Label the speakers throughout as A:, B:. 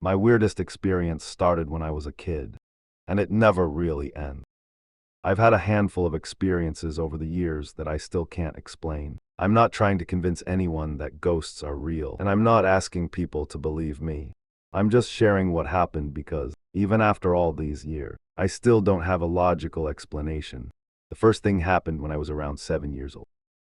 A: My weirdest experience started when I was a kid, and it never really ends. I've had a handful of experiences over the years that I still can't explain. I'm not trying to convince anyone that ghosts are real, and I'm not asking people to believe me. I'm just sharing what happened because, even after all these years, I still don't have a logical explanation. The first thing happened when I was around 7 years old.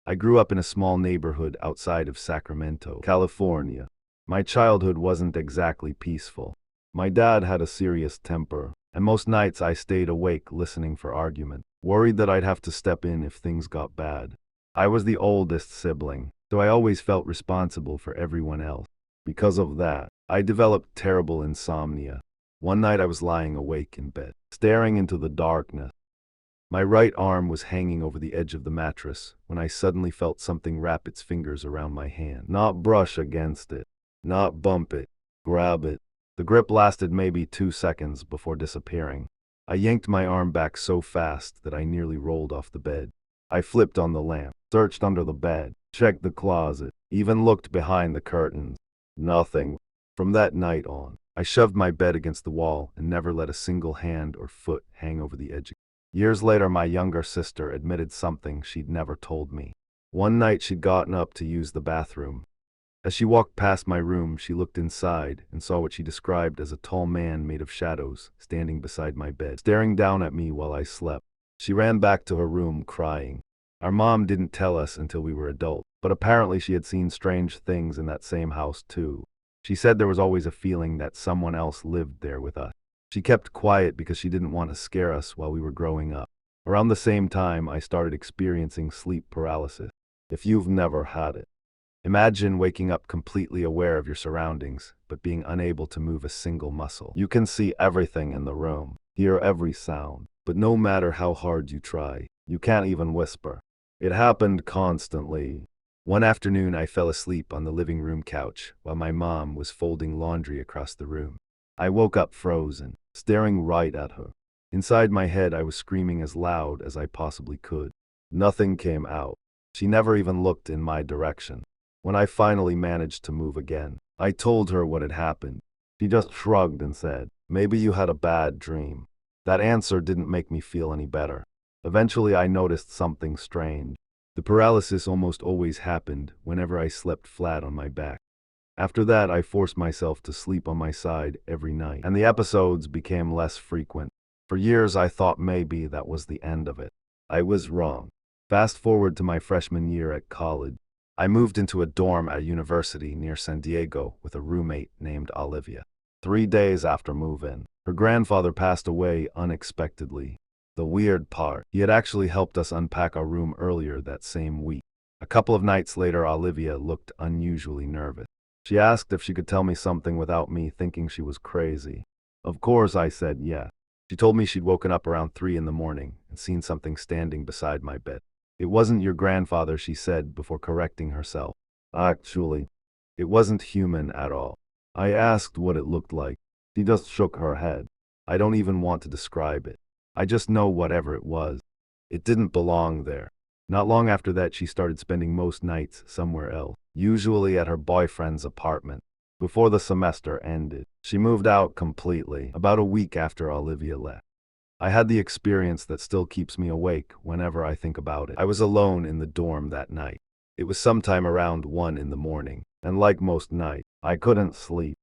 A: I grew up in a small neighborhood outside of Sacramento, California. My childhood wasn't exactly peaceful. My dad had a serious temper, and most nights I stayed awake listening for argument, worried that I'd have to step in if things got bad. I was the oldest sibling, so I always felt responsible for everyone else. Because of that, I developed terrible insomnia. One night I was lying awake in bed, staring into the darkness. My right arm was hanging over the edge of the mattress when I suddenly felt something wrap its fingers around my hand. Not brush against it, not bump it, grab it. The grip lasted maybe 2 seconds before disappearing. I yanked my arm back so fast that I nearly rolled off the bed. I flipped on the lamp, searched under the bed, checked the closet, even looked behind the curtains. Nothing. From that night on, I shoved my bed against the wall and never let a single hand or foot hang over the edge. Years later, my younger sister admitted something she'd never told me. One night she'd gotten up to use the bathroom. As she walked past my room, she looked inside and saw what she described as a tall man made of shadows standing beside my bed, staring down at me while I slept. She ran back to her room crying. Our mom didn't tell us until we were adults, but apparently she had seen strange things in that same house too. She said there was always a feeling that someone else lived there with us. She kept quiet because she didn't want to scare us while we were growing up. Around the same time, I started experiencing sleep paralysis. If you've never had it, imagine waking up completely aware of your surroundings, but being unable to move a single muscle. You can see everything in the room, hear every sound, but no matter how hard you try, you can't even whisper. It happened constantly. One afternoon, I fell asleep on the living room couch while my mom was folding laundry across the room. I woke up frozen, staring right at her. Inside my head, I was screaming as loud as I possibly could. Nothing came out. She never even looked in my direction. When I finally managed to move again, I told her what had happened. She just shrugged and said, "Maybe you had a bad dream." That answer didn't make me feel any better. Eventually, I noticed something strange. The paralysis almost always happened whenever I slept flat on my back. After that, I forced myself to sleep on my side every night, and the episodes became less frequent. For years, I thought maybe that was the end of it. I was wrong. Fast forward to my freshman year at college. I moved into a dorm at a university near San Diego with a roommate named Olivia. 3 days after move-in, her grandfather passed away unexpectedly. The weird part, he had actually helped us unpack our room earlier that same week. A couple of nights later, Olivia looked unusually nervous. She asked if she could tell me something without me thinking she was crazy. Of course, I said yes. She told me she'd woken up around 3 in the morning and seen something standing beside my bed. "It wasn't your grandfather," she said before correcting herself. "Actually, it wasn't human at all." I asked what it looked like. She just shook her head. "I don't even want to describe it. I just know whatever it was. It didn't belong there." Not long after that, she started spending most nights somewhere else, usually at her boyfriend's apartment. Before the semester ended, she moved out completely, about a week after Olivia left. I had the experience that still keeps me awake whenever I think about it. I was alone in the dorm that night. It was sometime around 1 in the morning, and like most nights, I couldn't sleep.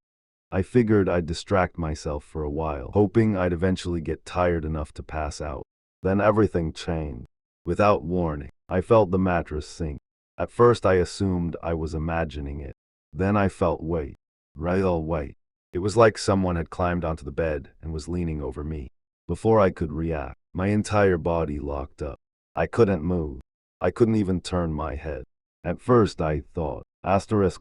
A: I figured I'd distract myself for a while, hoping I'd eventually get tired enough to pass out. Then everything changed. Without warning, I felt the mattress sink. At first I assumed I was imagining it. Then I felt weight. Real weight. It was like someone had climbed onto the bed and was leaning over me. Before I could react, my entire body locked up. I couldn't move. I couldn't even turn my head. At first I thought,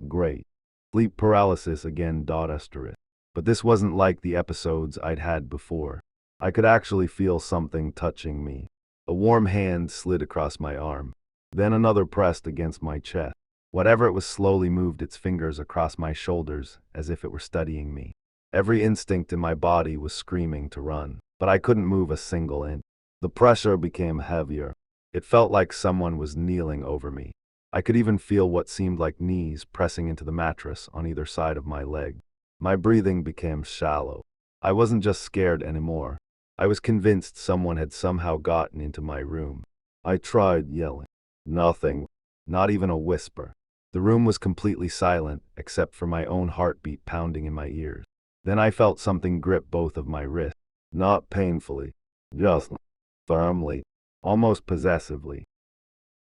A: great. Sleep paralysis again. But this wasn't like the episodes I'd had before. I could actually feel something touching me. A warm hand slid across my arm. Then another pressed against my chest. Whatever it was slowly moved its fingers across my shoulders as if it were studying me. Every instinct in my body was screaming to run, but I couldn't move a single inch. The pressure became heavier. It felt like someone was kneeling over me. I could even feel what seemed like knees pressing into the mattress on either side of my leg. My breathing became shallow. I wasn't just scared anymore. I was convinced someone had somehow gotten into my room. I tried yelling. Nothing. Not even a whisper. The room was completely silent, except for my own heartbeat pounding in my ears. Then I felt something grip both of my wrists. Not painfully, just firmly, almost possessively.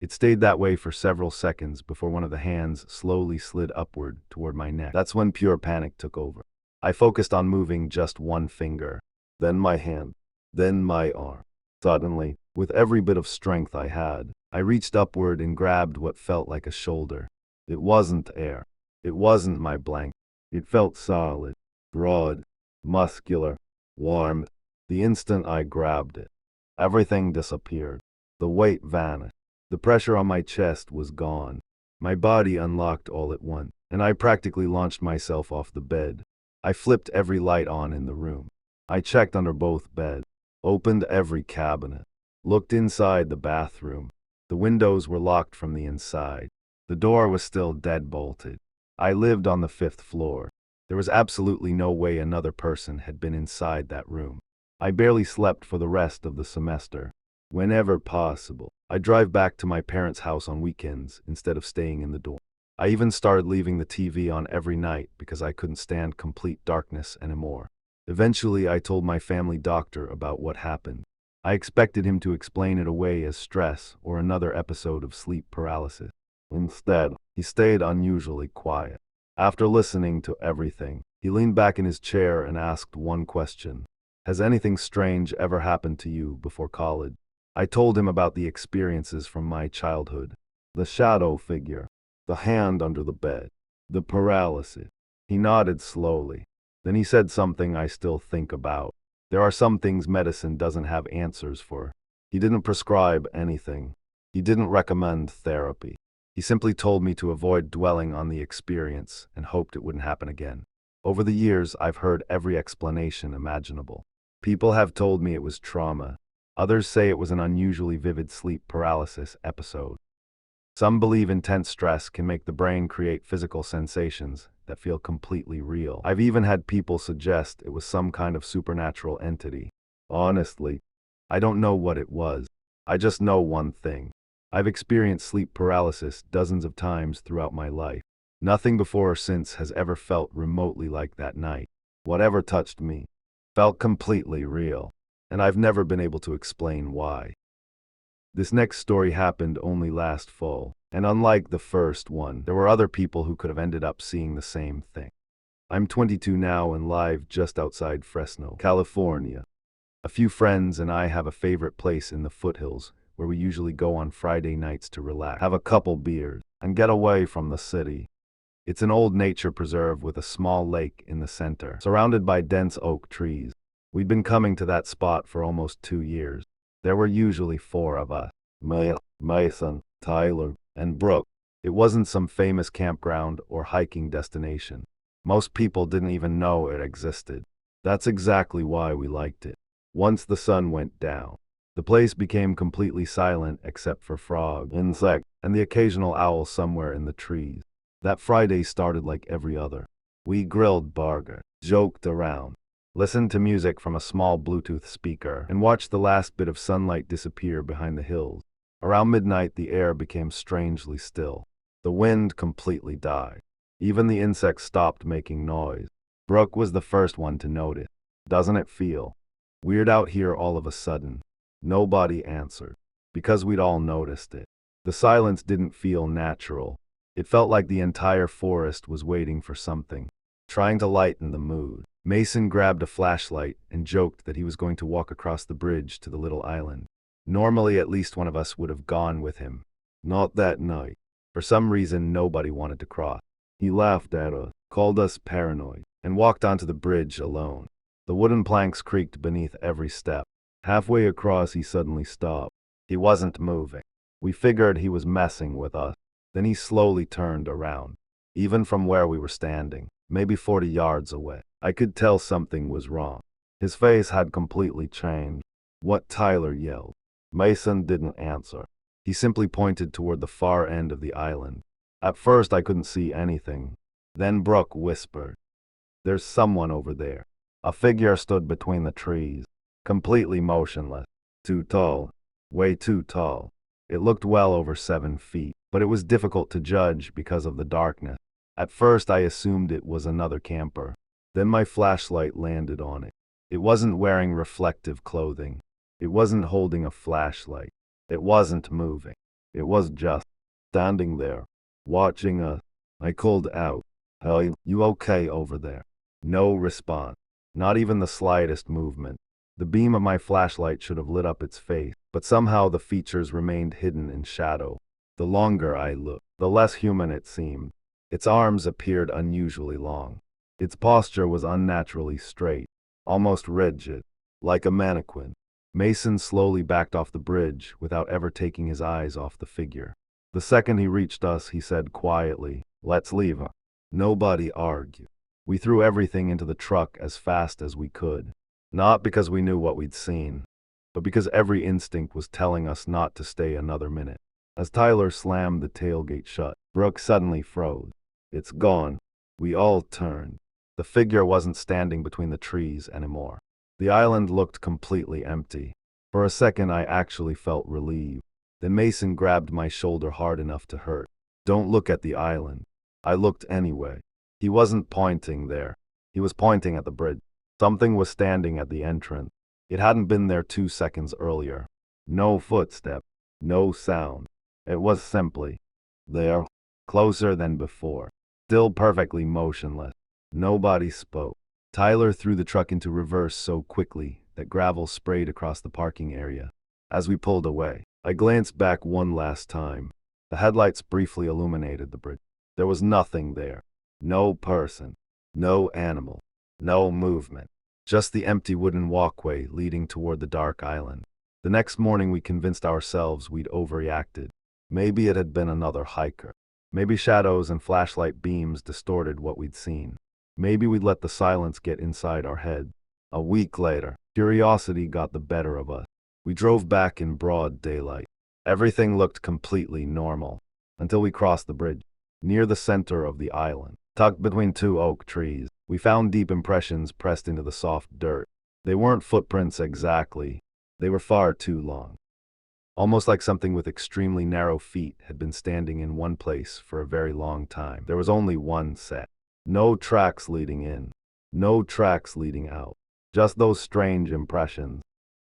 A: It stayed that way for several seconds before one of the hands slowly slid upward toward my neck. That's when pure panic took over. I focused on moving just one finger, then my hand, then my arm. Suddenly, with every bit of strength I had, I reached upward and grabbed what felt like a shoulder. It wasn't air. It wasn't my blanket. It felt solid, broad, muscular, warm. The instant I grabbed it, everything disappeared. The weight vanished. The pressure on my chest was gone. My body unlocked all at once, and I practically launched myself off the bed. I flipped every light on in the room. I checked under both beds, opened every cabinet, looked inside the bathroom. The windows were locked from the inside. The door was still dead-bolted. I lived on the 5th floor. There was absolutely no way another person had been inside that room. I barely slept for the rest of the semester. Whenever possible, I drive back to my parents' house on weekends instead of staying in the dorm. I even started leaving the TV on every night because I couldn't stand complete darkness anymore. Eventually, I told my family doctor about what happened. I expected him to explain it away as stress or another episode of sleep paralysis. Instead, he stayed unusually quiet. After listening to everything, he leaned back in his chair and asked one question. Has anything strange ever happened to you before college? I told him about the experiences from my childhood. The shadow figure, the hand under the bed, the paralysis. He nodded slowly. Then he said something I still think about. There are some things medicine doesn't have answers for. He didn't prescribe anything. He didn't recommend therapy. He simply told me to avoid dwelling on the experience and hoped it wouldn't happen again. Over the years, I've heard every explanation imaginable. People have told me it was trauma. Others say it was an unusually vivid sleep paralysis episode. Some believe intense stress can make the brain create physical sensations that feel completely real. I've even had people suggest it was some kind of supernatural entity. Honestly, I don't know what it was. I just know one thing. I've experienced sleep paralysis dozens of times throughout my life. Nothing before or since has ever felt remotely like that night. Whatever touched me felt completely real, and I've never been able to explain why. This next story happened only last fall, and unlike the first one, there were other people who could have ended up seeing the same thing. I'm 22 now and live just outside Fresno, California. A few friends and I have a favorite place in the foothills where we usually go on Friday nights to relax, have a couple beers, and get away from the city. It's an old nature preserve with a small lake in the center, surrounded by dense oak trees. We'd been coming to that spot for almost 2 years. There were usually 4 of us: Mason, Tyler, and Brooke. It wasn't some famous campground or hiking destination. Most people didn't even know it existed. That's exactly why we liked it. Once the sun went down, the place became completely silent except for frogs, insects, and the occasional owl somewhere in the trees. That Friday started like every other. We grilled burgers, joked around, listened to music from a small Bluetooth speaker, and watched the last bit of sunlight disappear behind the hills. Around midnight, the air became strangely still. The wind completely died. Even the insects stopped making noise. Brooke was the first one to notice. Doesn't it feel weird out here all of a sudden? Nobody answered, because we'd all noticed it. The silence didn't feel natural. It felt like the entire forest was waiting for something, trying to lighten the mood. Mason grabbed a flashlight and joked that he was going to walk across the bridge to the little island. Normally, at least one of us would have gone with him. Not that night. For some reason, nobody wanted to cross. He laughed at us, called us paranoid, and walked onto the bridge alone. The wooden planks creaked beneath every step. Halfway across, he suddenly stopped. He wasn't moving. We figured he was messing with us. Then he slowly turned around. Even from where we were standing, maybe 40 yards away, I could tell something was wrong. His face had completely changed. What? Tyler yelled. Mason didn't answer. He simply pointed toward the far end of the island. At first I couldn't see anything. Then Brooke whispered, There's someone over there. A figure stood between the trees, completely motionless. Too tall. Way too tall. It looked well over 7 feet, but it was difficult to judge because of the darkness. At first I assumed it was another camper. Then my flashlight landed on it. It wasn't wearing reflective clothing. It wasn't holding a flashlight. It wasn't moving. It was just standing there, watching us. I called out, "Hey, you okay over there?" No response. Not even the slightest movement. The beam of my flashlight should have lit up its face, but somehow the features remained hidden in shadow. The longer I looked, the less human it seemed. Its arms appeared unusually long. Its posture was unnaturally straight, almost rigid, like a mannequin. Mason slowly backed off the bridge without ever taking his eyes off the figure. The second he reached us, he said quietly, "Let's leave." Nobody argued. We threw everything into the truck as fast as we could. Not because we knew what we'd seen, but because every instinct was telling us not to stay another minute. As Tyler slammed the tailgate shut, Brooke suddenly froze. "It's gone." We all turned. The figure wasn't standing between the trees anymore. The island looked completely empty. For a second I actually felt relieved. Then Mason grabbed my shoulder hard enough to hurt. "Don't look at the island." I looked anyway. He wasn't pointing there. He was pointing at the bridge. Something was standing at the entrance. It hadn't been there 2 seconds earlier. No footstep. No sound. It was simply there, closer than before. Still perfectly motionless. Nobody spoke. Tyler threw the truck into reverse so quickly that gravel sprayed across the parking area. As we pulled away, I glanced back one last time. The headlights briefly illuminated the bridge. There was nothing there. No person. No animal. No movement. Just the empty wooden walkway leading toward the dark island. The next morning we convinced ourselves we'd overreacted. Maybe it had been another hiker. Maybe shadows and flashlight beams distorted what we'd seen. Maybe we'd let the silence get inside our head. A week later, curiosity got the better of us. We drove back in broad daylight. Everything looked completely normal, until we crossed the bridge. Near the center of the island, tucked between two oak trees, we found deep impressions pressed into the soft dirt. They weren't footprints exactly. They were far too long. Almost like something with extremely narrow feet had been standing in one place for a very long time. There was only one set. No tracks leading in. No tracks leading out. Just those strange impressions,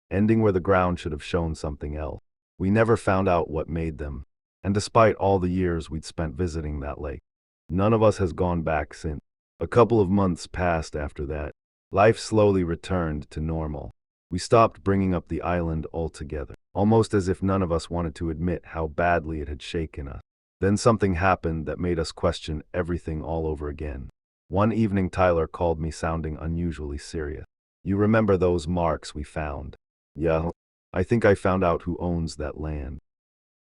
A: ending where the ground should have shown something else. We never found out what made them. And despite all the years we'd spent visiting that lake, none of us has gone back since. A couple of months passed after that. Life slowly returned to normal. We stopped bringing up the island altogether, almost as if none of us wanted to admit how badly it had shaken us. Then something happened that made us question everything all over again. One evening Tyler called me sounding unusually serious. "You remember those marks we found?" "Yeah. I think I found out who owns that land."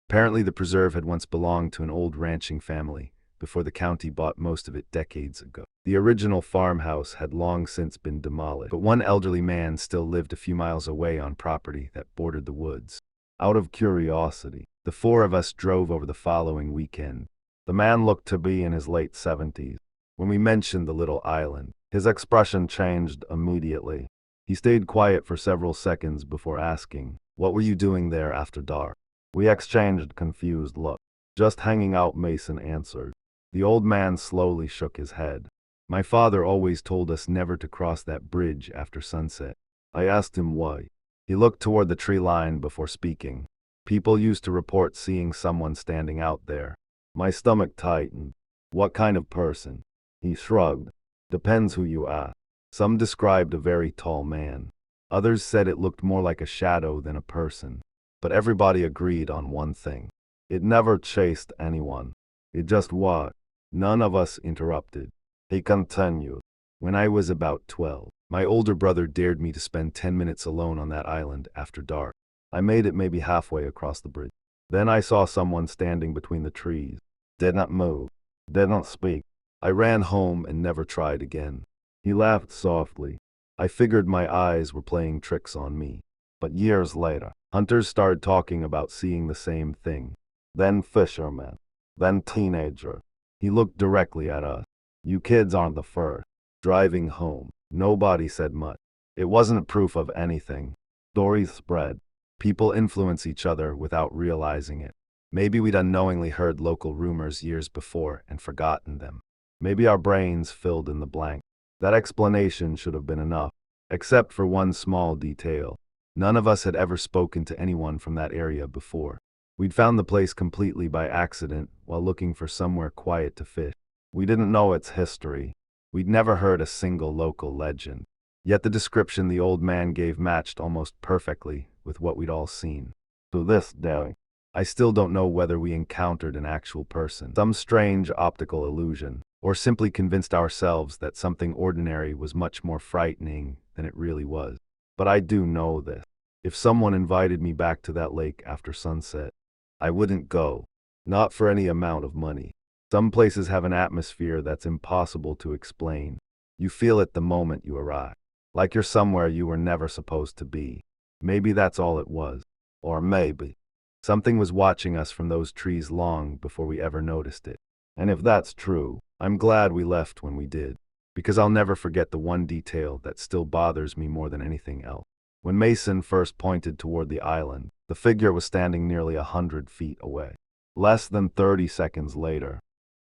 A: Apparently the preserve had once belonged to an old ranching family, before the county bought most of it decades ago. The original farmhouse had long since been demolished, but one elderly man still lived a few miles away on property that bordered the woods. Out of curiosity, the four of us drove over the following weekend. The man looked to be in his late 70s. When we mentioned the little island, his expression changed immediately. He stayed quiet for several seconds before asking, "What were you doing there after dark?" We exchanged confused looks. "Just hanging out," Mason answered. The old man slowly shook his head. "My father always told us never to cross that bridge after sunset." I asked him why. He looked toward the tree line before speaking. "People used to report seeing someone standing out there." My stomach tightened. "What kind of person?" He shrugged. "Depends who you ask. Some described a very tall man. Others said it looked more like a shadow than a person. But everybody agreed on one thing. It never chased anyone. It just was." None of us interrupted. He continued. "When I was about 12, my older brother dared me to spend 10 minutes alone on that island after dark. I made it maybe halfway across the bridge. Then I saw someone standing between the trees. Didn't move. Didn't speak. I ran home and never tried again." He laughed softly. I figured my eyes were playing tricks on me. But years later, hunters started talking about seeing the same thing. Then fishermen. Then teenagers. He looked directly at us. "You kids aren't the first." Driving home, nobody said much. It wasn't proof of anything. Stories spread. People influence each other without realizing it. Maybe we'd unknowingly heard local rumors years before and forgotten them. Maybe our brains filled in the blank. That explanation should have been enough, except for one small detail. None of us had ever spoken to anyone from that area before. We'd found the place completely by accident while looking for somewhere quiet to fish. We didn't know its history. We'd never heard a single local legend. Yet the description the old man gave matched almost perfectly with what we'd all seen. To this day, I still don't know whether we encountered an actual person, some strange optical illusion, or simply convinced ourselves that something ordinary was much more frightening than it really was. But I do know this. If someone invited me back to that lake after sunset, I wouldn't go. Not for any amount of money. Some places have an atmosphere that's impossible to explain. You feel it the moment you arrive. Like you're somewhere you were never supposed to be. Maybe that's all it was. Or maybe something was watching us from those trees long before we ever noticed it. And if that's true, I'm glad we left when we did. Because I'll never forget the one detail that still bothers me more than anything else. When Mason first pointed toward the island, the figure was standing nearly 100 feet away. Less than 30 seconds later,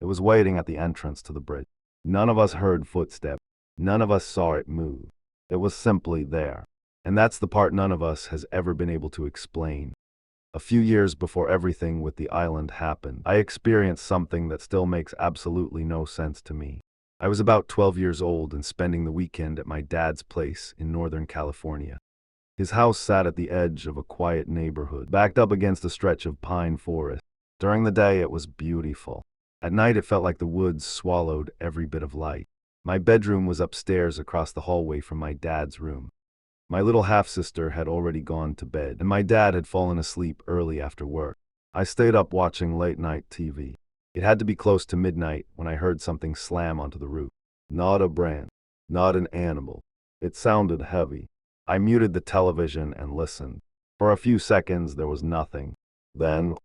A: it was waiting at the entrance to the bridge. None of us heard footsteps. None of us saw it move. It was simply there. And that's the part none of us has ever been able to explain. A few years before everything with the island happened, I experienced something that still makes absolutely no sense to me. I was about 12 years old and spending the weekend at my dad's place in Northern California. His house sat at the edge of a quiet neighborhood, backed up against a stretch of pine forest. During the day, it was beautiful. At night, it felt like the woods swallowed every bit of light. My bedroom was upstairs across the hallway from my dad's room. My little half-sister had already gone to bed, and my dad had fallen asleep early after work. I stayed up watching late-night TV. It had to be close to midnight when I heard something slam onto the roof. Not a branch, not an animal. It sounded heavy. I muted the television and listened. For a few seconds, there was nothing. Then,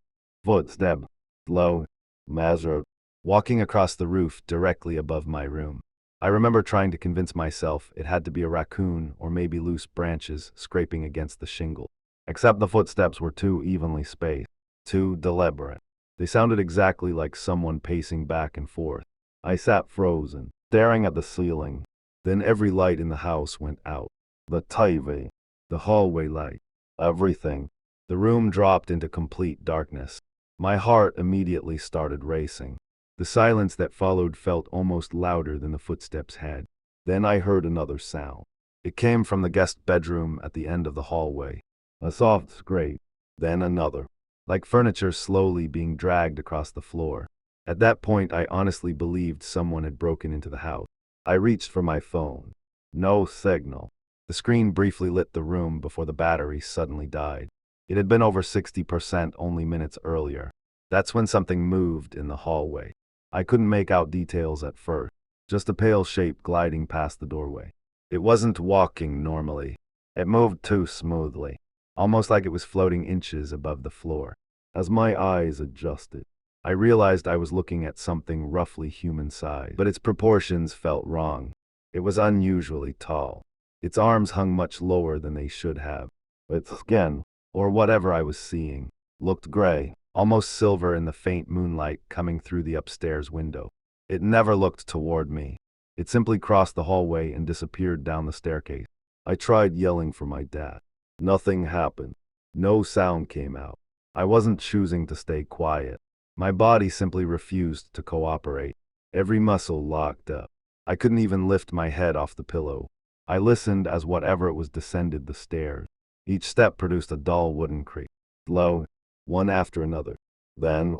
A: footsteps, slow, measured, walking across the roof directly above my room. I remember trying to convince myself it had to be a raccoon or maybe loose branches scraping against the shingle. Except the footsteps were too evenly spaced, too deliberate. They sounded exactly like someone pacing back and forth. I sat frozen, staring at the ceiling. Then every light in the house went out. The TV, the hallway light, everything. The room dropped into complete darkness. My heart immediately started racing. The silence that followed felt almost louder than the footsteps had. Then I heard another sound. It came from the guest bedroom at the end of the hallway. A soft scrape, then another, like furniture slowly being dragged across the floor. At that point, I honestly believed someone had broken into the house. I reached for my phone. No signal. The screen briefly lit the room before the battery suddenly died. It had been over 60% only minutes earlier. That's when something moved in the hallway. I couldn't make out details at first, just a pale shape gliding past the doorway. It wasn't walking normally. It moved too smoothly, almost like it was floating inches above the floor. As my eyes adjusted, I realized I was looking at something roughly human-sized, but its proportions felt wrong. It was unusually tall. Its arms hung much lower than they should have. Its skin, or whatever I was seeing, looked gray, almost silver in the faint moonlight coming through the upstairs window. It never looked toward me. It simply crossed the hallway and disappeared down the staircase. I tried yelling for my dad. Nothing happened. No sound came out. I wasn't choosing to stay quiet. My body simply refused to cooperate. Every muscle locked up. I couldn't even lift my head off the pillow. I listened as whatever it was descended the stairs. Each step produced a dull wooden creak. Slow, one after another. Then,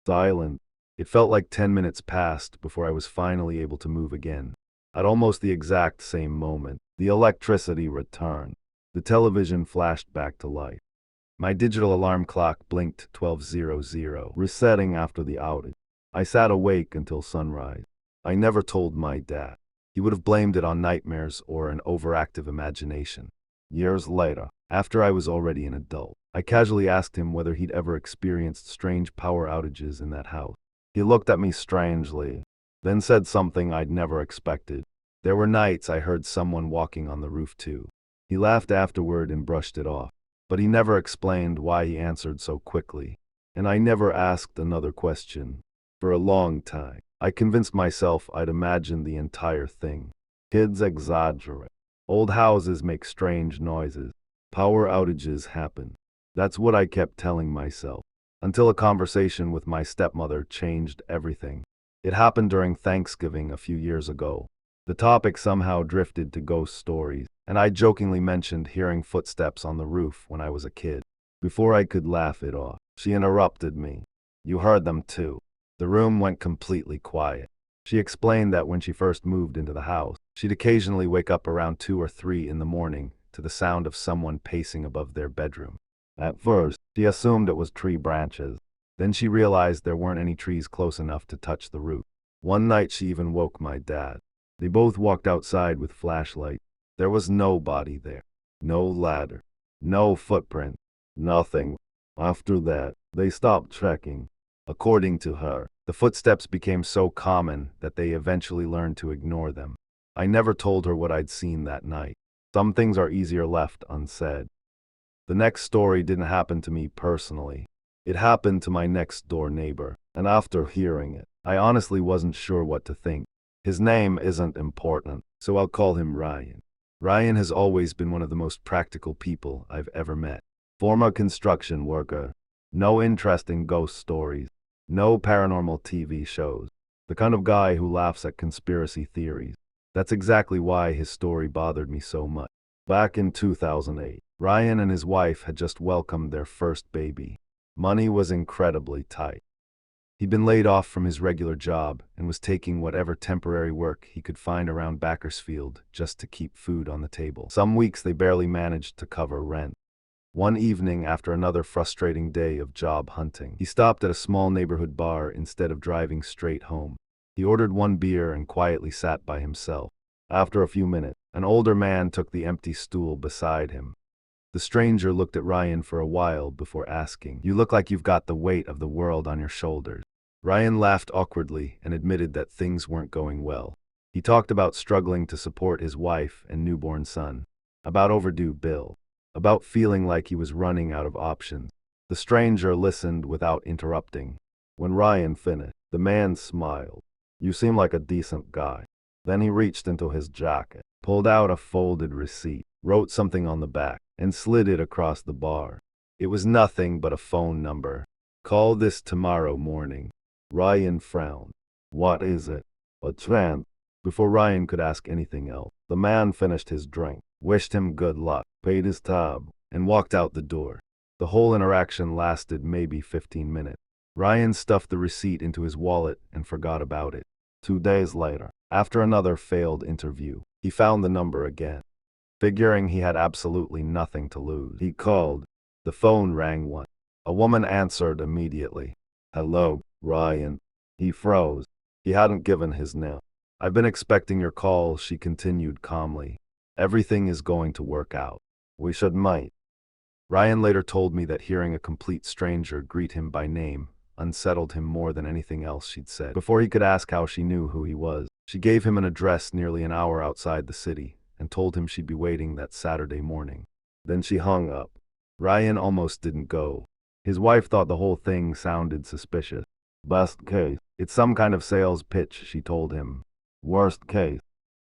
A: silent. It felt like 10 minutes passed before I was finally able to move again. At almost the exact same moment, the electricity returned. The television flashed back to life. My digital alarm clock blinked 12:00, resetting after the outage. I sat awake until sunrise. I never told my dad. He would have blamed it on nightmares or an overactive imagination. Years later, after I was already an adult, I casually asked him whether he'd ever experienced strange power outages in that house. He looked at me strangely, then said something I'd never expected. There were nights I heard someone walking on the roof too. He laughed afterward and brushed it off, but he never explained why he answered so quickly. And I never asked another question. For a long time, I convinced myself I'd imagined the entire thing. Kids exaggerate. Old houses make strange noises. Power outages happen. That's what I kept telling myself, until a conversation with my stepmother changed everything. It happened during Thanksgiving a few years ago. The topic somehow drifted to ghost stories, and I jokingly mentioned hearing footsteps on the roof when I was a kid. Before I could laugh it off, she interrupted me. "You heard them too." The room went completely quiet. She explained that when she first moved into the house, she'd occasionally wake up around 2 or 3 in the morning to the sound of someone pacing above their bedroom. At first, she assumed it was tree branches. Then she realized there weren't any trees close enough to touch the roof. One night she even woke my dad. They both walked outside with flashlights. There was nobody there. No ladder. No footprint. Nothing. After that, they stopped trekking. According to her, the footsteps became so common that they eventually learned to ignore them. I never told her what I'd seen that night. Some things are easier left unsaid. The next story didn't happen to me personally. It happened to my next door neighbor, and after hearing it, I honestly wasn't sure what to think. His name isn't important, so I'll call him Ryan. Ryan has always been one of the most practical people I've ever met. Former construction worker. No interest in ghost stories. No paranormal TV shows. The kind of guy who laughs at conspiracy theories. That's exactly why his story bothered me so much. Back in 2008, Ryan and his wife had just welcomed their first baby. Money was incredibly tight. He'd been laid off from his regular job and was taking whatever temporary work he could find around Bakersfield just to keep food on the table. Some weeks they barely managed to cover rent. One evening, after another frustrating day of job hunting, he stopped at a small neighborhood bar instead of driving straight home. He ordered one beer and quietly sat by himself. After a few minutes, an older man took the empty stool beside him. The stranger looked at Ryan for a while before asking, "You look like you've got the weight of the world on your shoulders." Ryan laughed awkwardly and admitted that things weren't going well. He talked about struggling to support his wife and newborn son, about overdue bills, about feeling like he was running out of options. The stranger listened without interrupting. When Ryan finished, the man smiled. "You seem like a decent guy." Then he reached into his jacket, pulled out a folded receipt, wrote something on the back, and slid it across the bar. It was nothing but a phone number. "Call this tomorrow morning." Ryan frowned. "What is it?" "A trance." Before Ryan could ask anything else, the man finished his drink, wished him good luck, paid his tab, and walked out the door. The whole interaction lasted maybe 15 minutes. Ryan stuffed the receipt into his wallet and forgot about it. 2 days later, after another failed interview, he found the number again. Figuring he had absolutely nothing to lose, he called. The phone rang once. A woman answered immediately. "Hello, Ryan." He froze. He hadn't given his name. "I've been expecting your call," she continued calmly. "Everything is going to work out. We should meet." Ryan later told me that hearing a complete stranger greet him by name unsettled him more than anything else she'd said. Before he could ask how she knew who he was, she gave him an address nearly an hour outside the city and told him she'd be waiting that Saturday morning. Then she hung up. Ryan almost didn't go. His wife thought the whole thing sounded suspicious. "Best case, it's some kind of sales pitch," she told him. "Worst case,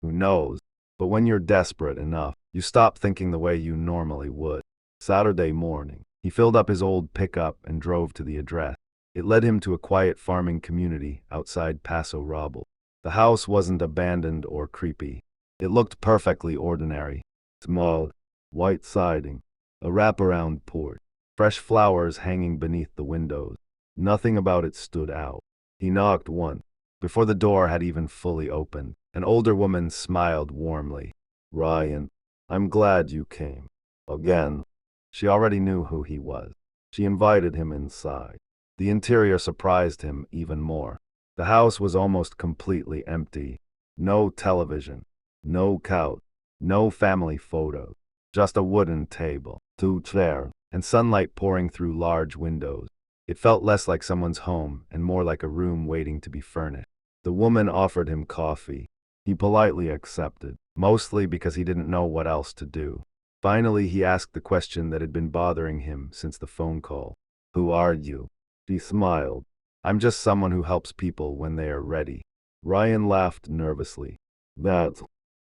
A: who knows? But when you're desperate enough, you stop thinking the way you normally would." Saturday morning, he filled up his old pickup and drove to the address. It led him to a quiet farming community outside Paso Robles. The house wasn't abandoned or creepy. It looked perfectly ordinary. Small, white siding, a wraparound porch, fresh flowers hanging beneath the windows. Nothing about it stood out. He knocked once. Before the door had even fully opened, an older woman smiled warmly. "Ryan, I'm glad you came. Again." She already knew who he was. She invited him inside. The interior surprised him even more. The house was almost completely empty. No television, no couch, no family photos. Just a wooden table, 2 chairs, and sunlight pouring through large windows. It felt less like someone's home and more like a room waiting to be furnished. The woman offered him coffee. He politely accepted, mostly because he didn't know what else to do. Finally, he asked the question that had been bothering him since the phone call. "Who are you?" She smiled. "I'm just someone who helps people when they are ready." Ryan laughed nervously. "That's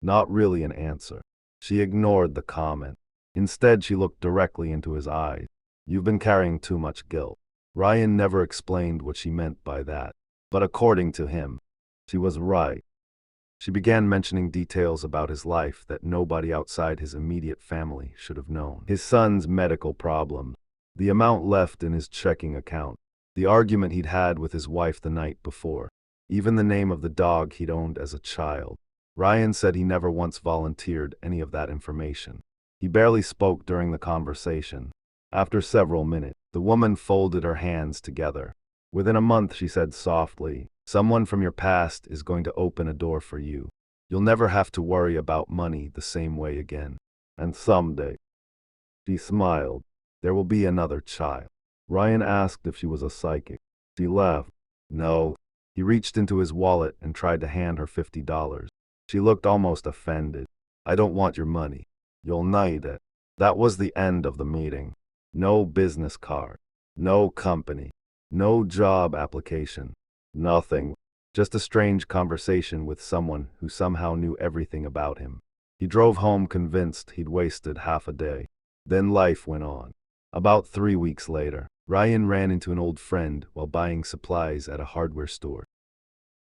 A: not really an answer." She ignored the comment. Instead, she looked directly into his eyes. "You've been carrying too much guilt." Ryan never explained what she meant by that, but according to him, she was right. She began mentioning details about his life that nobody outside his immediate family should have known. His son's medical problems, the amount left in his checking account, the argument he'd had with his wife the night before, even the name of the dog he'd owned as a child. Ryan said he never once volunteered any of that information. He barely spoke during the conversation. After several minutes, the woman folded her hands together. "Within a month," she said softly, "someone from your past is going to open a door for you. You'll never have to worry about money the same way again. And someday," she smiled, "there will be another child." Ryan asked if she was a psychic. She laughed. "No." He reached into his wallet and tried to hand her $50. She looked almost offended. "I don't want your money. You'll need it." That was the end of the meeting. No business card. No company. No job application. Nothing. Just a strange conversation with someone who somehow knew everything about him. He drove home convinced he'd wasted half a day. Then life went on. About 3 weeks later, Ryan ran into an old friend while buying supplies at a hardware store.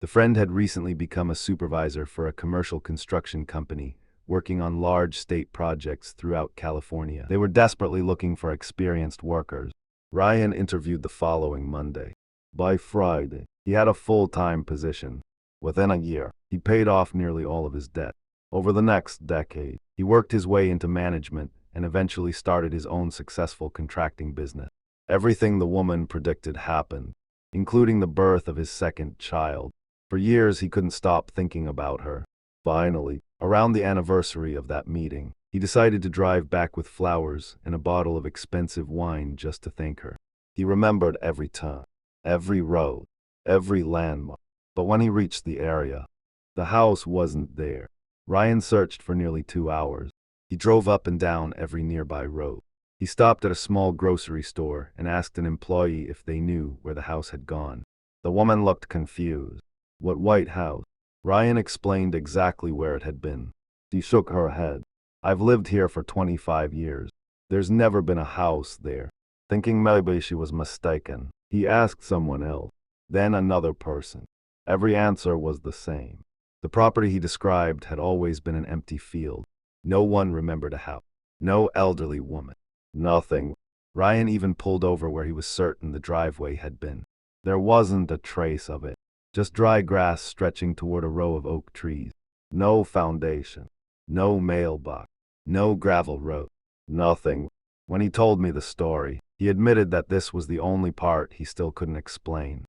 A: The friend had recently become a supervisor for a commercial construction company, working on large state projects throughout California. They were desperately looking for experienced workers. Ryan interviewed the following Monday. By Friday, he had a full-time position. Within a year, he paid off nearly all of his debt. Over the next decade, he worked his way into management and eventually started his own successful contracting business. Everything the woman predicted happened, including the birth of his second child. For years, he couldn't stop thinking about her. Finally, around the anniversary of that meeting, he decided to drive back with flowers and a bottle of expensive wine just to thank her. He remembered every turn, every road, every landmark. But when he reached the area, the house wasn't there. Ryan searched for nearly 2 hours. He drove up and down every nearby road. He stopped at a small grocery store and asked an employee if they knew where the house had gone. The woman looked confused. "What white house?" Ryan explained exactly where it had been. She shook her head. "I've lived here for 25 years. There's never been a house there." Thinking maybe she was mistaken, he asked someone else, then another person. Every answer was the same. The property he described had always been an empty field. No one remembered a house. No elderly woman. Nothing. Ryan even pulled over where he was certain the driveway had been. There wasn't a trace of it. Just dry grass stretching toward a row of oak trees. No foundation. No mailbox. No gravel road. Nothing. When he told me the story, he admitted that this was the only part he still couldn't explain.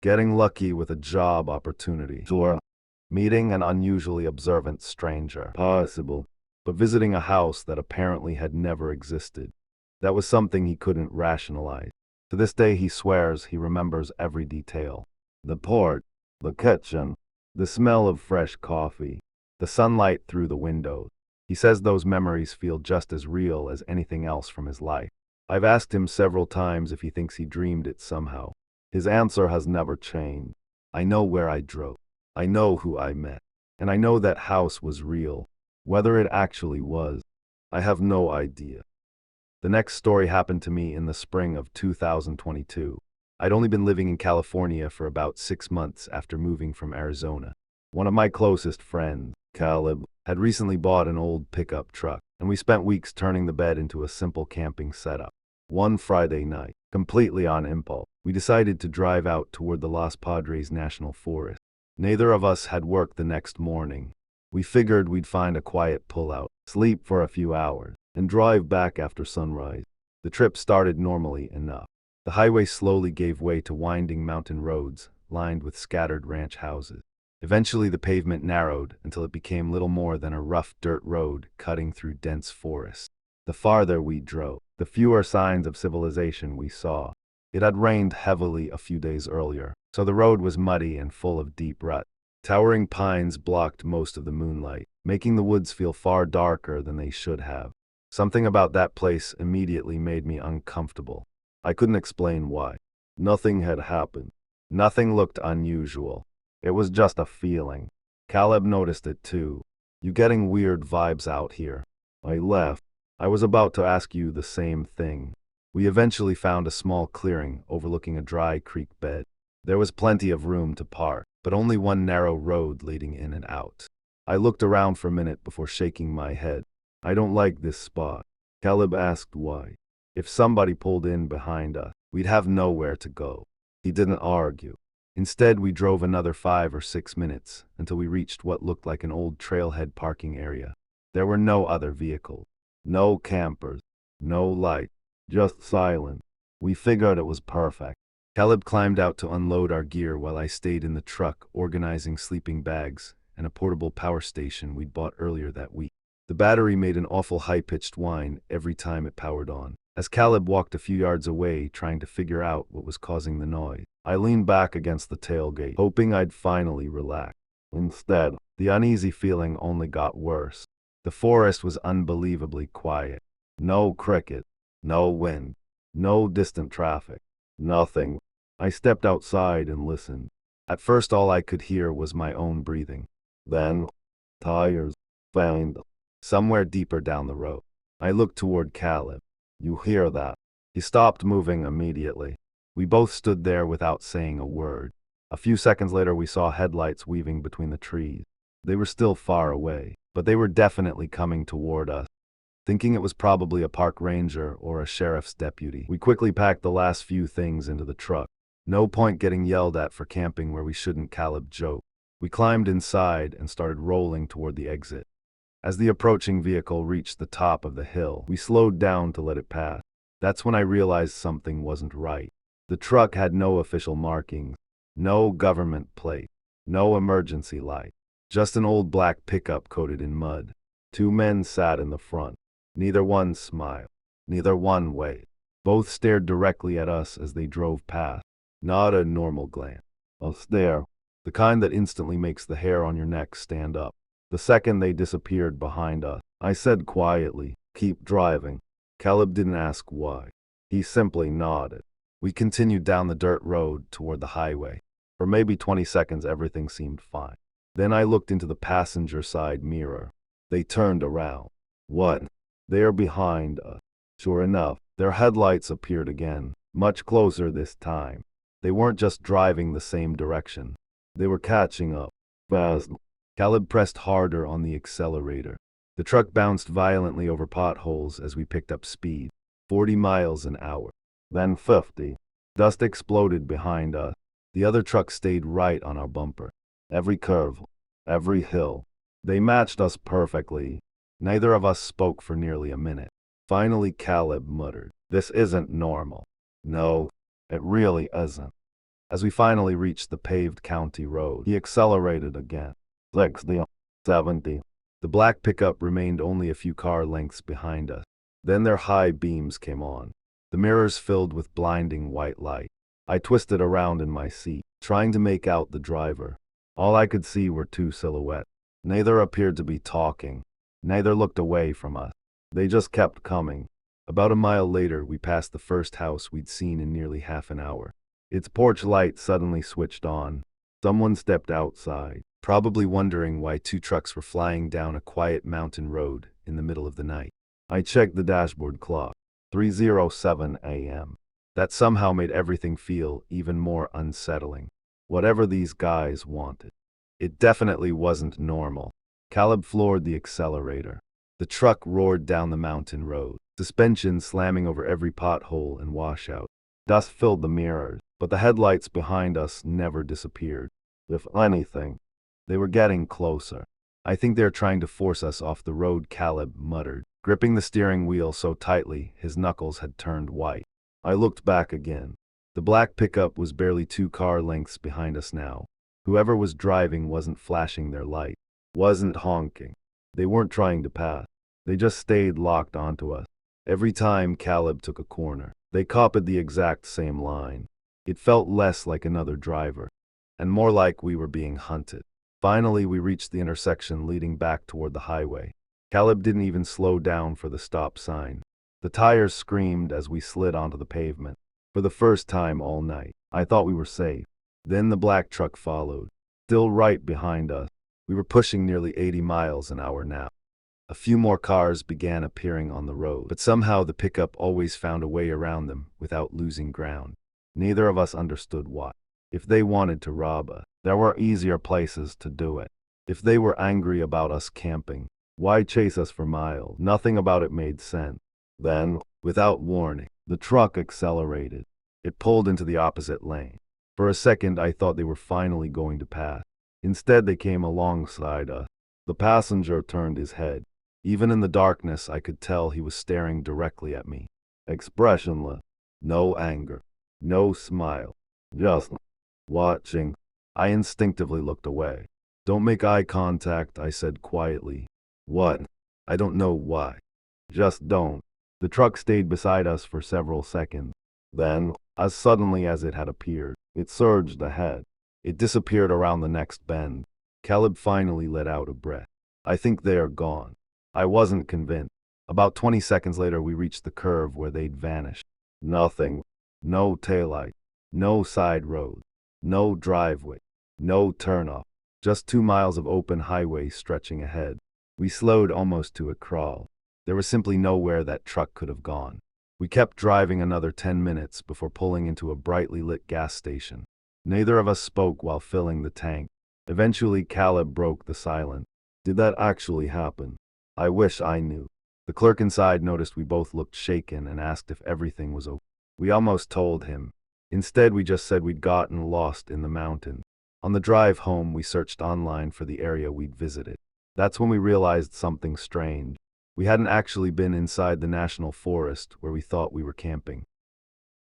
A: Getting lucky with a job opportunity. Sure. Meeting an unusually observant stranger. Possible. But visiting a house that apparently had never existed. That was something he couldn't rationalize. To this day he swears he remembers every detail. The porch, the kitchen, the smell of fresh coffee, the sunlight through the windows. He says those memories feel just as real as anything else from his life. I've asked him several times if he thinks he dreamed it somehow. His answer has never changed. "I know where I drove. I know who I met. And I know that house was real. Whether it actually was, I have no idea." The next story happened to me in the spring of 2022. I'd only been living in California for about 6 months after moving from Arizona. One of my closest friends, Caleb, had recently bought an old pickup truck, and we spent weeks turning the bed into a simple camping setup. One Friday night, completely on impulse, we decided to drive out toward the Los Padres National Forest. Neither of us had work the next morning. We figured we'd find a quiet pullout, sleep for a few hours, and drive back after sunrise. The trip started normally enough. The highway slowly gave way to winding mountain roads, lined with scattered ranch houses. Eventually the pavement narrowed until it became little more than a rough dirt road cutting through dense forest. The farther we drove, the fewer signs of civilization we saw. It had rained heavily a few days earlier, so the road was muddy and full of deep ruts. Towering pines blocked most of the moonlight, making the woods feel far darker than they should have. Something about that place immediately made me uncomfortable. I couldn't explain why. Nothing had happened. Nothing looked unusual. It was just a feeling. Caleb noticed it too. "You getting weird vibes out here?" I left. I was about to ask you the same thing. We eventually found a small clearing overlooking a dry creek bed. There was plenty of room to park, but only one narrow road leading in and out. I looked around for a minute before shaking my head. "I don't like this spot." Caleb asked why. "If somebody pulled in behind us, we'd have nowhere to go." He didn't argue. Instead, we drove another 5 or 6 minutes until we reached what looked like an old trailhead parking area. There were no other vehicles, no campers, no light, just silence. We figured it was perfect. Caleb climbed out to unload our gear while I stayed in the truck organizing sleeping bags and a portable power station we'd bought earlier that week. The battery made an awful high-pitched whine every time it powered on. As Caleb walked a few yards away trying to figure out what was causing the noise, I leaned back against the tailgate, hoping I'd finally relax. Instead, the uneasy feeling only got worse. The forest was unbelievably quiet. No cricket, no wind, no distant traffic, nothing. I stepped outside and listened. At first all I could hear was my own breathing. Then, tires, found, somewhere deeper down the road. I looked toward Caleb. "You hear that?" He stopped moving immediately. We both stood there without saying a word. A few seconds later we saw headlights weaving between the trees. They were still far away, but they were definitely coming toward us. Thinking it was probably a park ranger or a sheriff's deputy, we quickly packed the last few things into the truck. "No point getting yelled at for camping where we shouldn't," Caleb joked. We climbed inside and started rolling toward the exit. As the approaching vehicle reached the top of the hill, we slowed down to let it pass. That's when I realized something wasn't right. The truck had no official markings, no government plate, no emergency light, just an old black pickup coated in mud. 2 men sat in the front. Neither one smiled, neither one waved. Both stared directly at us as they drove past. Not a normal glance, a stare, the kind that instantly makes the hair on your neck stand up. The second they disappeared behind us, I said quietly, "Keep driving." Caleb didn't ask why. He simply nodded. We continued down the dirt road toward the highway. For maybe 20 seconds everything seemed fine. Then I looked into the passenger side mirror. They turned around. What? They're behind us. Sure enough, their headlights appeared again, much closer this time. They weren't just driving the same direction. They were catching up. Fast. Caleb pressed harder on the accelerator. The truck bounced violently over potholes as we picked up speed. 40 miles an hour. Then 50. Dust exploded behind us. The other truck stayed right on our bumper. Every curve, every hill. They matched us perfectly. Neither of us spoke for nearly a minute. Finally, Caleb muttered, "This isn't normal." No, it really isn't. As we finally reached the paved county road, he accelerated again. 60, 70. The black pickup remained only a few car lengths behind us. Then their high beams came on. The mirrors filled with blinding white light. I twisted around in my seat, trying to make out the driver. All I could see were 2 silhouettes. Neither appeared to be talking. Neither looked away from us. They just kept coming. About a mile later, we passed the first house we'd seen in nearly half an hour. Its porch light suddenly switched on. Someone stepped outside, probably wondering why 2 trucks were flying down a quiet mountain road in the middle of the night. I checked the dashboard clock. 3:07 a.m. That somehow made everything feel even more unsettling. Whatever these guys wanted, it definitely wasn't normal. Caleb floored the accelerator. The truck roared down the mountain road, suspension slamming over every pothole and washout. Dust filled the mirrors, but the headlights behind us never disappeared. If anything, they were getting closer. "I think they're trying to force us off the road," Caleb muttered, gripping the steering wheel so tightly his knuckles had turned white. I looked back again. The black pickup was barely 2 car lengths behind us now. Whoever was driving wasn't flashing their light, wasn't honking. They weren't trying to pass. They just stayed locked onto us. Every time Caleb took a corner, they copied the exact same line. It felt less like another driver, and more like we were being hunted. Finally, we reached the intersection leading back toward the highway. Caleb didn't even slow down for the stop sign. The tires screamed as we slid onto the pavement. For the first time all night, I thought we were safe. Then the black truck followed, still right behind us. We were pushing nearly 80 miles an hour now. A few more cars began appearing on the road, but somehow the pickup always found a way around them without losing ground. Neither of us understood why. If they wanted to rob us, there were easier places to do it. If they were angry about us camping, why chase us for miles? Nothing about it made sense. Then, without warning, the truck accelerated. It pulled into the opposite lane. For a second, I thought they were finally going to pass. Instead, they came alongside us. The passenger turned his head. Even in the darkness, I could tell he was staring directly at me. Expressionless. No anger. No smile. Just watching. I instinctively looked away. Don't make eye contact, I said quietly. What? I don't know why. Just don't. The truck stayed beside us for several seconds. Then, as suddenly as it had appeared, it surged ahead. It disappeared around the next bend. Caleb finally let out a breath. I think they are gone. I wasn't convinced. About 20 seconds later, we reached the curve where they'd vanished. Nothing. No taillight. No side road. No driveway. No turnoff. Just 2 miles of open highway stretching ahead. We slowed almost to a crawl. There was simply nowhere that truck could have gone. We kept driving another 10 minutes before pulling into a brightly lit gas station. Neither of us spoke while filling the tank. Eventually, Caleb broke the silence. Did that actually happen? I wish I knew. The clerk inside noticed we both looked shaken and asked if everything was okay. We almost told him. Instead, we just said we'd gotten lost in the mountains. On the drive home, we searched online for the area we'd visited. That's when we realized something strange. We hadn't actually been inside the national forest where we thought we were camping.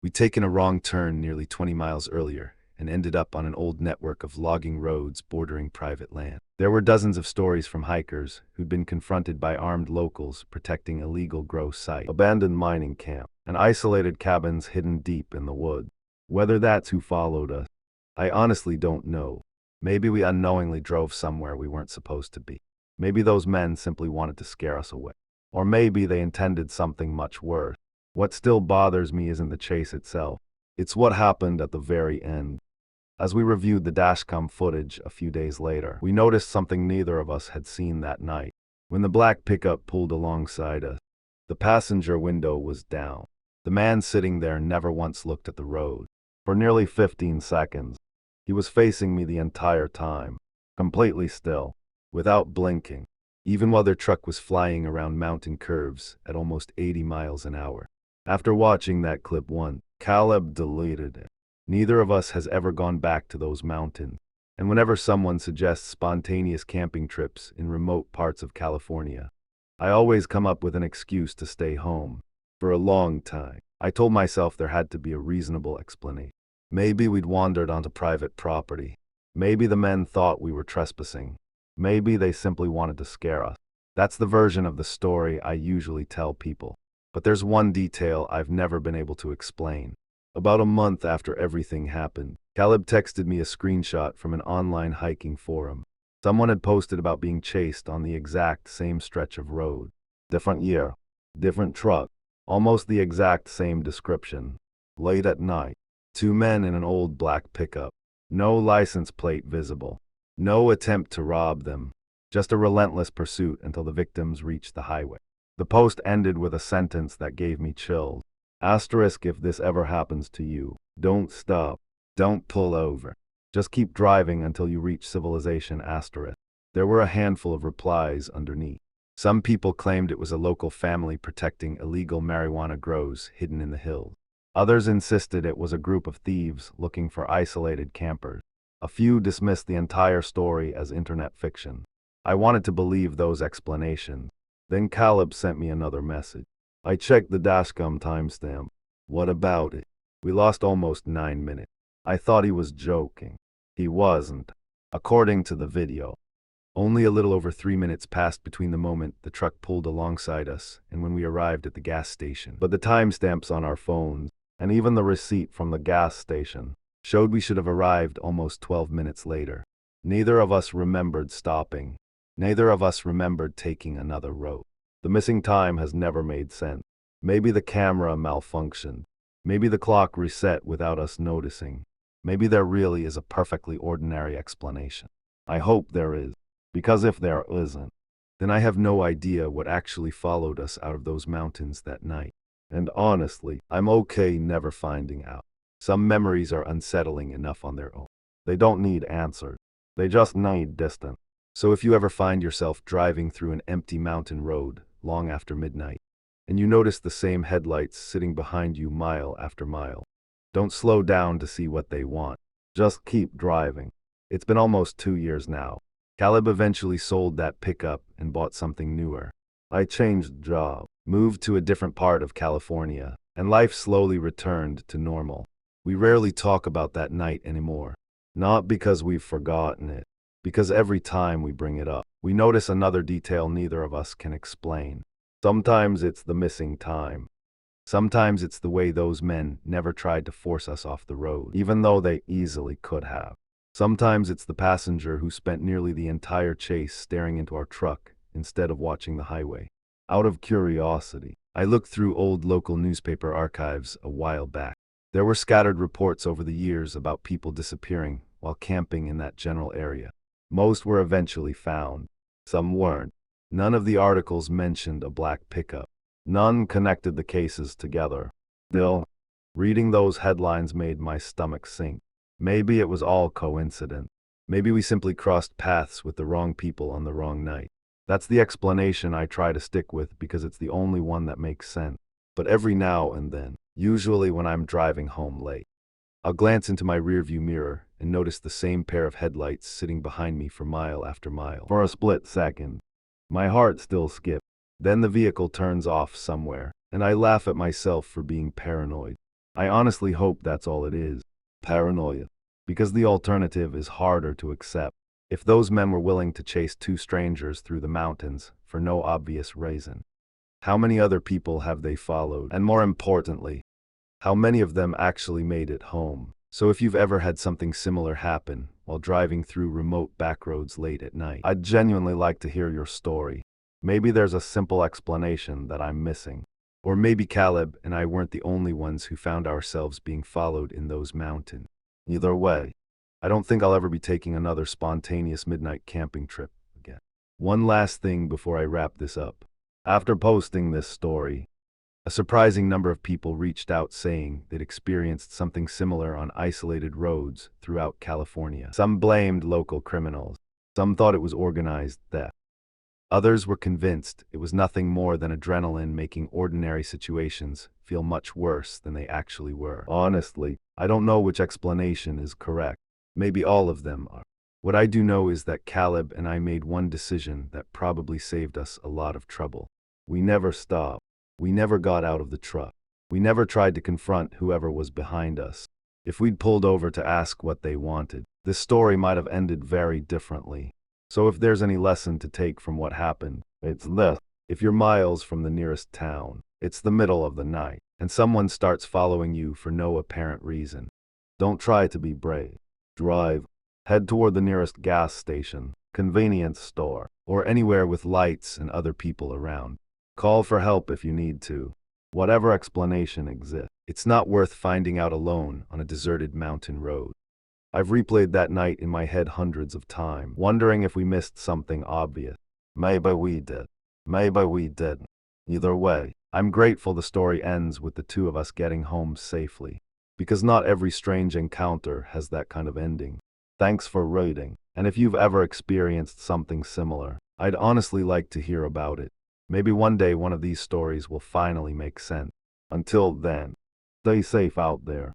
A: We'd taken a wrong turn nearly 20 miles earlier and ended up on an old network of logging roads bordering private land. There were dozens of stories from hikers who'd been confronted by armed locals protecting illegal grow sites, abandoned mining camps, and isolated cabins hidden deep in the woods. Whether that's who followed us, I honestly don't know. Maybe we unknowingly drove somewhere we weren't supposed to be. Maybe those men simply wanted to scare us away. Or maybe they intended something much worse. What still bothers me isn't the chase itself. It's what happened at the very end. As we reviewed the dashcam footage a few days later, we noticed something neither of us had seen that night. When the black pickup pulled alongside us, the passenger window was down. The man sitting there never once looked at the road. For nearly 15 seconds, he was facing me the entire time, completely still, without blinking, even while their truck was flying around mountain curves at almost 80 miles an hour. After watching that clip once, Caleb deleted it. Neither of us has ever gone back to those mountains, and whenever someone suggests spontaneous camping trips in remote parts of California, I always come up with an excuse to stay home. For a long time, I told myself there had to be a reasonable explanation. Maybe we'd wandered onto private property. Maybe the men thought we were trespassing. Maybe they simply wanted to scare us. That's the version of the story I usually tell people. But there's one detail I've never been able to explain. About a month after everything happened, Caleb texted me a screenshot from an online hiking forum. Someone had posted about being chased on the exact same stretch of road. Different year, different truck, almost the exact same description. Late at night, 2 men in an old black pickup. No license plate visible. No attempt to rob them. Just a relentless pursuit until the victims reached the highway. The post ended with a sentence that gave me chills. Asterisk, if this ever happens to you, don't stop. Don't pull over. Just keep driving until you reach civilization. Asterisk. There were a handful of replies underneath. Some people claimed it was a local family protecting illegal marijuana grows hidden in the hills. Others insisted it was a group of thieves looking for isolated campers. A few dismissed the entire story as internet fiction. I wanted to believe those explanations. Then Caleb sent me another message. I checked the dashcam timestamp. What about it? We lost almost 9 minutes. I thought he was joking. He wasn't. According to the video, only a little over 3 minutes passed between the moment the truck pulled alongside us and when we arrived at the gas station. But the timestamps on our phones, and even the receipt from the gas station, showed we should have arrived almost 12 minutes later. Neither of us remembered stopping. Neither of us remembered taking another road. The missing time has never made sense. Maybe the camera malfunctioned. Maybe the clock reset without us noticing. Maybe there really is a perfectly ordinary explanation. I hope there is, because if there isn't, then I have no idea what actually followed us out of those mountains that night. And honestly, I'm okay never finding out. Some memories are unsettling enough on their own. They don't need answers. They just need distance. So if you ever find yourself driving through an empty mountain road long after midnight, and you notice the same headlights sitting behind you mile after mile, don't slow down to see what they want. Just keep driving. It's been almost 2 years now. Caleb eventually sold that pickup and bought something newer. I changed job, moved to a different part of California, and life slowly returned to normal. We rarely talk about that night anymore. Not because we've forgotten it, because every time we bring it up, we notice another detail neither of us can explain. Sometimes it's the missing time. Sometimes it's the way those men never tried to force us off the road, even though they easily could have. Sometimes it's the passenger who spent nearly the entire chase staring into our truck instead of watching the highway. Out of curiosity, I looked through old local newspaper archives a while back. There were scattered reports over the years about people disappearing while camping in that general area. Most were eventually found. Some weren't. None of the articles mentioned a black pickup. None connected the cases together. Still, reading those headlines made my stomach sink. Maybe it was all coincidence. Maybe we simply crossed paths with the wrong people on the wrong night. That's the explanation I try to stick with because it's the only one that makes sense. But every now and then, usually when I'm driving home late, I'll glance into my rearview mirror and notice the same pair of headlights sitting behind me for mile after mile. For a split second, my heart still skips. Then the vehicle turns off somewhere, and I laugh at myself for being paranoid. I honestly hope that's all it is. Paranoia. Because the alternative is harder to accept. If those men were willing to chase two strangers through the mountains for no obvious reason, how many other people have they followed? And more importantly, how many of them actually made it home? So if you've ever had something similar happen while driving through remote backroads late at night, I'd genuinely like to hear your story. Maybe there's a simple explanation that I'm missing. Or maybe Caleb and I weren't the only ones who found ourselves being followed in those mountains. Either way, I don't think I'll ever be taking another spontaneous midnight camping trip again. One last thing before I wrap this up. After posting this story, a surprising number of people reached out saying they'd experienced something similar on isolated roads throughout California. Some blamed local criminals. Some thought it was organized theft. Others were convinced it was nothing more than adrenaline making ordinary situations feel much worse than they actually were. Honestly, I don't know which explanation is correct. Maybe all of them are. What I do know is that Caleb and I made one decision that probably saved us a lot of trouble. We never stopped. We never got out of the truck. We never tried to confront whoever was behind us. If we'd pulled over to ask what they wanted, this story might have ended very differently. So if there's any lesson to take from what happened, it's this. If you're miles from the nearest town, it's the middle of the night, and someone starts following you for no apparent reason, don't try to be brave. Drive. Head toward the nearest gas station, convenience store, or anywhere with lights and other people around. Call for help if you need to. Whatever explanation exists, it's not worth finding out alone on a deserted mountain road. I've replayed that night in my head hundreds of times, wondering if we missed something obvious. Maybe we did. Maybe we didn't. Either way, I'm grateful the story ends with the two of us getting home safely, because not every strange encounter has that kind of ending. Thanks for reading, and if you've ever experienced something similar, I'd honestly like to hear about it. Maybe one day one of these stories will finally make sense. Until then, stay safe out there.